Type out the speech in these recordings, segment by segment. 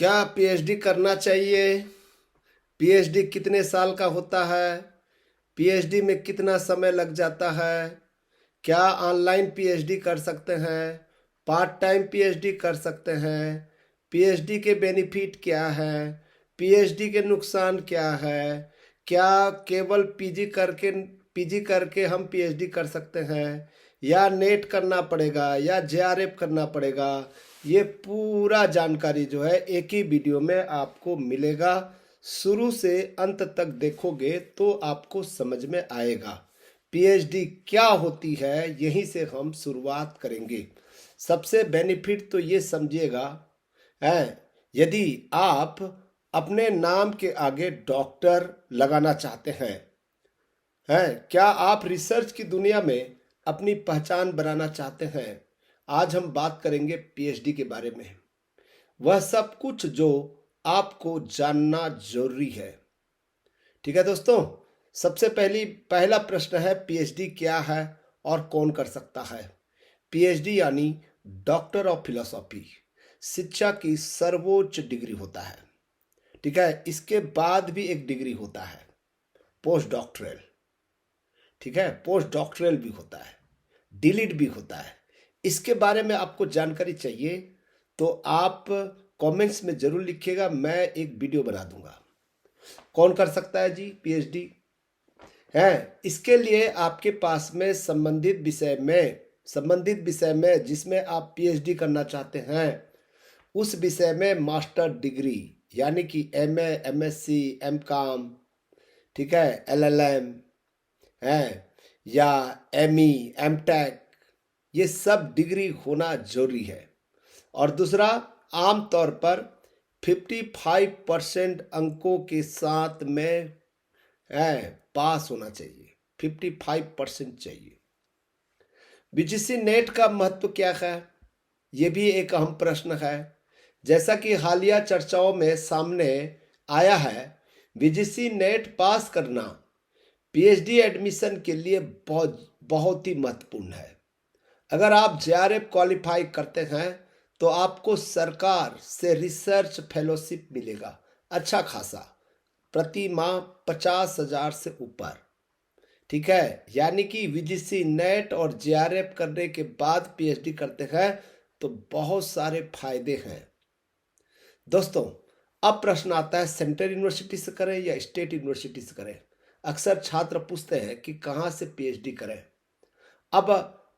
क्या पीएचडी करना चाहिए? पीएचडी कितने साल का होता है? पीएचडी में कितना समय लग जाता है? क्या ऑनलाइन पीएचडी कर सकते हैं? पार्ट टाइम पीएचडी कर सकते हैं? पीएचडी के बेनिफिट क्या है? पीएचडी के नुकसान क्या है? क्या केवल पीजी करके हम पीएचडी कर सकते हैं, या नेट करना पड़ेगा, या जेआरएफ करना पड़ेगा? ये पूरा जानकारी जो है एक ही वीडियो में आपको मिलेगा। शुरू से अंत तक देखोगे तो आपको समझ में आएगा पीएचडी क्या होती है। यहीं से हम शुरुआत करेंगे। सबसे बेनिफिट तो ये समझिएगा है, यदि आप अपने नाम के आगे डॉक्टर लगाना चाहते हैं, क्या आप रिसर्च की दुनिया में अपनी पहचान बनाना चाहते हैं? आज हम बात करेंगे पीएचडी के बारे में, वह सब कुछ जो आपको जानना जरूरी है। ठीक है दोस्तों, सबसे पहला प्रश्न है, पीएचडी क्या है और कौन कर सकता है? पीएचडी यानी डॉक्टर ऑफ फिलोसॉफी, शिक्षा की सर्वोच्च डिग्री होता है। ठीक है, इसके बाद भी एक डिग्री होता है पोस्ट डॉक्टरल। ठीक है, पोस्ट डॉक्टरल भी होता है, डिलीट भी होता है। इसके बारे में आपको जानकारी चाहिए तो आप कमेंट्स में जरूर लिखिएगा, मैं एक वीडियो बना दूंगा। कौन कर सकता है जी पीएचडी? इसके लिए आपके पास में संबंधित विषय में जिसमें आप पीएचडी करना चाहते हैं, उस विषय में मास्टर डिग्री यानी कि एमए, एमएससी, एमकॉम, ठीक है, एलएलएम है, या एमई, एमटेक, ये सब डिग्री होना जरूरी है। और दूसरा, आमतौर पर 55% अंकों के साथ में पास होना चाहिए। 55% चाहिए। बीजीसी नेट का महत्व क्या है, ये भी एक अहम प्रश्न है। जैसा कि हालिया चर्चाओं में सामने आया है, बीजीसी नेट पास करना पीएचडी एडमिशन के लिए बहुत ही महत्वपूर्ण है। अगर आप जेआरएफ क्वालिफाई करते हैं तो आपको सरकार से रिसर्च फेलोशिप मिलेगा, अच्छा खासा, प्रति माह 50,000 से ऊपर। ठीक है, यानी कि वीजीसी नेट और जेआरएफ करने के बाद पीएचडी करते हैं तो बहुत सारे फायदे हैं दोस्तों। अब प्रश्न आता है, सेंट्रल यूनिवर्सिटी से करें या स्टेट यूनिवर्सिटी से करें? अक्सर छात्र पूछते हैं कि कहाँ से पीएचडी करें।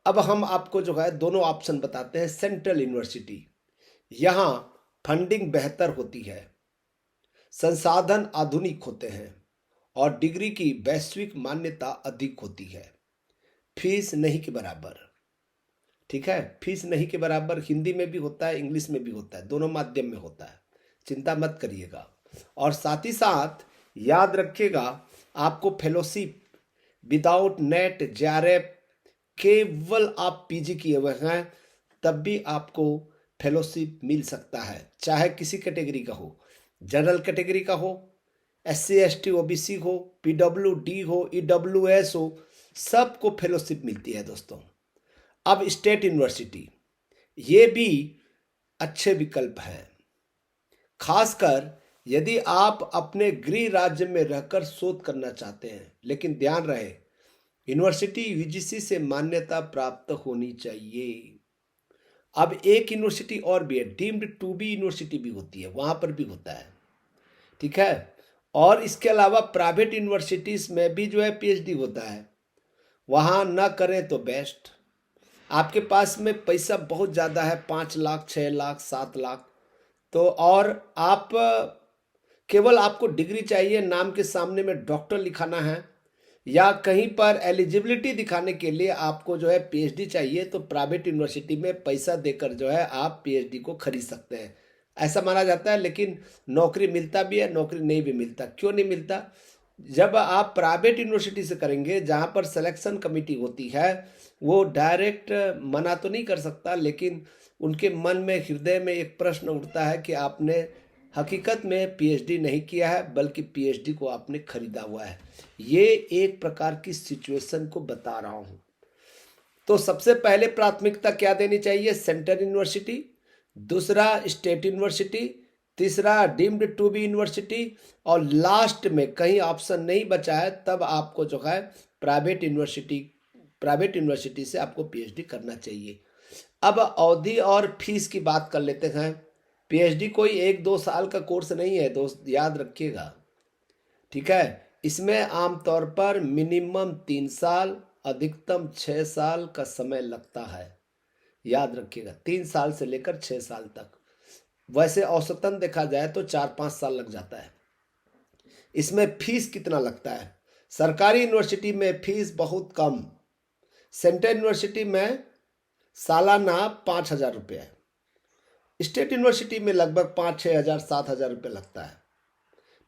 अब हम आपको जो है दोनों ऑप्शन बताते हैं। सेंट्रल यूनिवर्सिटी, यहाँ फंडिंग बेहतर होती है, संसाधन आधुनिक होते हैं और डिग्री की वैश्विक मान्यता अधिक होती है। फीस नहीं के बराबर। ठीक है, फीस नहीं के बराबर हिंदी में भी होता है, इंग्लिश में भी होता है, दोनों माध्यम में होता है, चिंता मत करिएगा। और साथ ही साथ याद रखिएगा, आपको फेलोशिप विदाउट नेट, जेआरएफ, केवल आप पीजी किए हुए हैं तब भी आपको फेलोशिप मिल सकता है, चाहे किसी कैटेगरी का हो, जनरल कैटेगरी का हो, एससी एसटी ओबीसी हो, पीडब्ल्यूडी हो, ईडब्ल्यूएस हो, सबको फेलोशिप मिलती है दोस्तों। अब स्टेट यूनिवर्सिटी, ये भी अच्छे विकल्प हैं, खासकर यदि आप अपने गृह राज्य में रहकर शोध करना चाहते हैं। लेकिन ध्यान रहे, यूनिवर्सिटी यूजीसी से मान्यता प्राप्त होनी चाहिए। अब एक यूनिवर्सिटी और भी है, डीम्ड टू बी यूनिवर्सिटी भी होती है, वहां पर भी होता है। ठीक है, और इसके अलावा प्राइवेट यूनिवर्सिटीज में भी जो है पीएचडी होता है, वहां ना करें तो बेस्ट। आपके पास में पैसा बहुत ज़्यादा है, 5 लाख, 6 लाख, 7 लाख, तो और आप केवल आपको डिग्री चाहिए, नाम के सामने में डॉक्टर लिखाना है, या कहीं पर एलिजिबिलिटी दिखाने के लिए आपको जो है पीएचडी चाहिए, तो प्राइवेट यूनिवर्सिटी में पैसा देकर जो है आप पीएचडी को खरीद सकते हैं, ऐसा माना जाता है। लेकिन नौकरी मिलता भी है, नौकरी नहीं भी मिलता। क्यों नहीं मिलता? जब आप प्राइवेट यूनिवर्सिटी से करेंगे, जहाँ पर सिलेक्शन कमेटी होती है, वो डायरेक्ट मना तो नहीं कर सकता, लेकिन उनके मन में, हृदय में एक प्रश्न उठता है कि आपने हकीकत में पीएचडी नहीं किया है, बल्कि पीएचडी को आपने खरीदा हुआ है। ये एक प्रकार की सिचुएशन को बता रहा हूं। तो सबसे पहले प्राथमिकता क्या देनी चाहिए? सेंट्रल यूनिवर्सिटी, दूसरा स्टेट यूनिवर्सिटी, तीसरा डीम्ड टू बी यूनिवर्सिटी, और लास्ट में कहीं ऑप्शन नहीं बचा है तब आपको जो है प्राइवेट यूनिवर्सिटी से आपको पीएचडी करना चाहिए। अब अवधि और फीस की बात कर लेते हैं। पीएचडी कोई 1-2 साल का कोर्स नहीं है दोस्त, याद रखिएगा, ठीक है। इसमें आमतौर पर मिनिमम 3 साल, अधिकतम 6 साल का समय लगता है, याद रखिएगा, 3 साल से लेकर 6 साल तक। वैसे औसतन देखा जाए तो 4-5 साल लग जाता है। इसमें फीस कितना लगता है? सरकारी यूनिवर्सिटी में फीस बहुत कम, सेंट्रल यूनिवर्सिटी में सालाना 5,000 रुपये है, स्टेट यूनिवर्सिटी में लगभग 5-6 हज़ार 7,000 रुपये लगता है,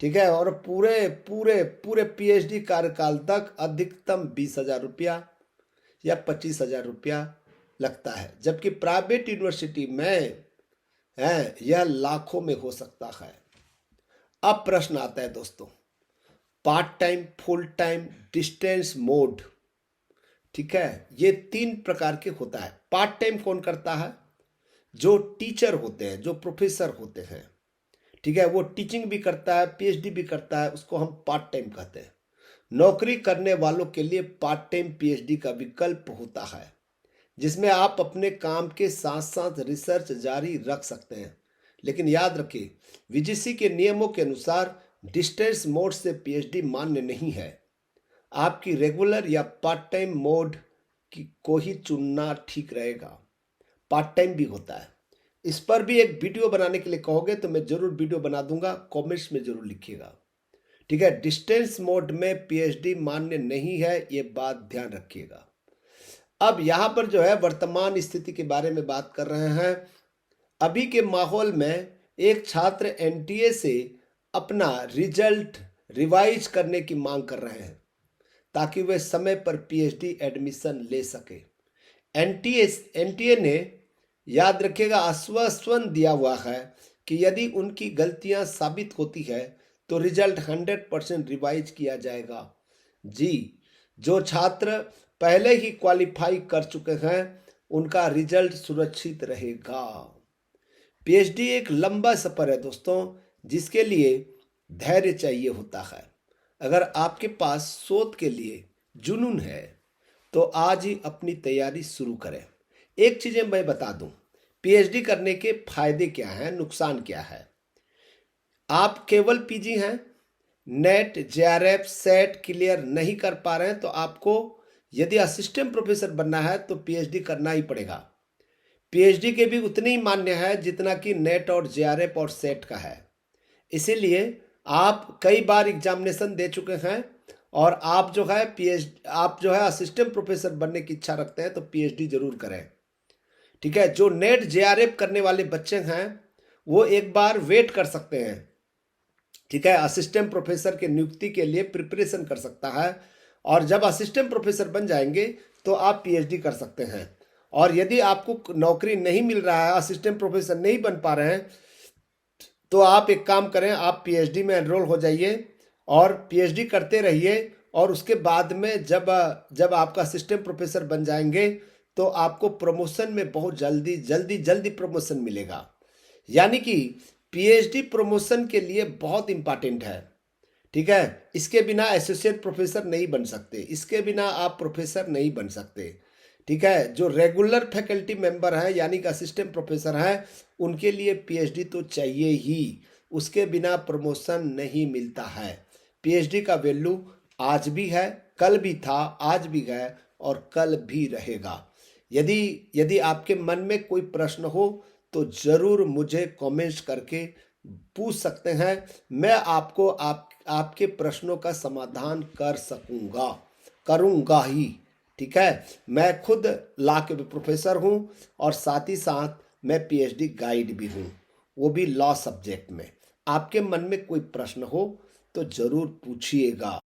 ठीक है। और पूरे पूरे पूरे पीएचडी कार्यकाल तक अधिकतम 20,000 रुपया या 25,000 रुपया लगता है, जबकि प्राइवेट यूनिवर्सिटी में है यह लाखों में हो सकता है। अब प्रश्न आता है दोस्तों, part time, full time, distance mode, ठीक है, ये 3 प्रकार के होता है। पार्ट टाइम कौन करता है? जो टीचर होते हैं, जो प्रोफेसर होते हैं, ठीक है, वो टीचिंग भी करता है, पीएचडी भी करता है, उसको हम पार्ट टाइम कहते हैं। नौकरी करने वालों के लिए पार्ट टाइम पीएचडी का विकल्प होता है, जिसमें आप अपने काम के साथ साथ रिसर्च जारी रख सकते हैं। लेकिन याद रखिए, यूजीसी के नियमों के अनुसार डिस्टेंस मोड से पीएचडी मान्य नहीं है। आपकी रेगुलर या पार्ट टाइम मोड को ही चुनना ठीक रहेगा। पार्ट टाइम भी होता है, इस पर भी एक वीडियो बनाने के लिए कहोगे तो मैं जरूर वीडियो बना दूंगा, कमेंट्स में जरूर लिखिएगा, ठीक है। डिस्टेंस मोड में पीएचडी मान्य नहीं है, ये बात ध्यान रखिएगा। अब यहाँ पर जो है वर्तमान स्थिति के बारे में बात कर रहे हैं। अभी के माहौल में एक छात्र एनटीए से अपना रिजल्ट रिवाइज करने की मांग कर रहे हैं ताकि वे समय पर पीएचडी एडमिशन ले सके। एनटीए ने, याद रखिएगा, आश्वासन दिया हुआ है कि यदि उनकी गलतियां साबित होती है तो रिजल्ट 100% रिवाइज किया जाएगा। जी, जो छात्र पहले ही क्वालिफाई कर चुके हैं उनका रिजल्ट सुरक्षित रहेगा। पीएचडी एक लंबा सफर है दोस्तों, जिसके लिए धैर्य चाहिए होता है। अगर आपके पास शोध के लिए जुनून है तो आज ही अपनी तैयारी शुरू करें। एक चीजें मैं बता दूं, पीएचडी करने के फायदे क्या हैं, नुकसान क्या है। आप केवल पीजी हैं, नेट, जेआरएफ, सेट क्लियर नहीं कर पा रहे हैं तो आपको यदि असिस्टेंट प्रोफेसर बनना है तो पीएचडी करना ही पड़ेगा। पीएचडी के भी उतने ही मान्य है जितना कि नेट और जेआरएफ और सेट का है। इसीलिए आप कई बार एग्जामिनेशन दे चुके हैं और आप जो है असिस्टेंट प्रोफेसर बनने की इच्छा रखते हैं तो पीएचडी जरूर करें, ठीक है। जो नेट जेआरएफ करने वाले बच्चे हैं वो एक बार वेट कर सकते हैं, ठीक है, असिस्टेंट प्रोफेसर के नियुक्ति के लिए प्रिपरेशन कर सकता है, और जब असिस्टेंट प्रोफेसर बन जाएंगे तो आप पीएचडी कर सकते हैं। और यदि आपको नौकरी नहीं मिल रहा है, असिस्टेंट प्रोफेसर नहीं बन पा रहे हैं, तो आप एक काम करें, आप पीएचडी में एनरोल हो जाइए और पीएचडी करते रहिए, और उसके बाद में जब आपका असिस्टेंट प्रोफेसर बन जाएंगे तो आपको प्रमोशन में बहुत जल्दी प्रमोशन मिलेगा। यानी कि पीएचडी प्रमोशन के लिए बहुत इंपॉर्टेंट है, ठीक है। इसके बिना एसोसिएट प्रोफेसर नहीं बन सकते, इसके बिना आप प्रोफेसर नहीं बन सकते, ठीक है। जो रेगुलर फैकल्टी मेंबर हैं यानी कि असिस्टेंट प्रोफेसर हैं, उनके लिए पीएचडी तो चाहिए ही, उसके बिना प्रमोशन नहीं मिलता है। पीएचडी का वैल्यू आज भी है, कल भी था, आज भी है और कल भी रहेगा। यदि आपके मन में कोई प्रश्न हो तो जरूर मुझे कमेंट्स करके पूछ सकते हैं, मैं आपको आपके प्रश्नों का समाधान करूंगा ही, ठीक है। मैं खुद लॉ के प्रोफेसर हूं और साथ ही साथ मैं पीएचडी गाइड भी हूं, वो भी लॉ सब्जेक्ट में। आपके मन में कोई प्रश्न हो तो जरूर पूछिएगा।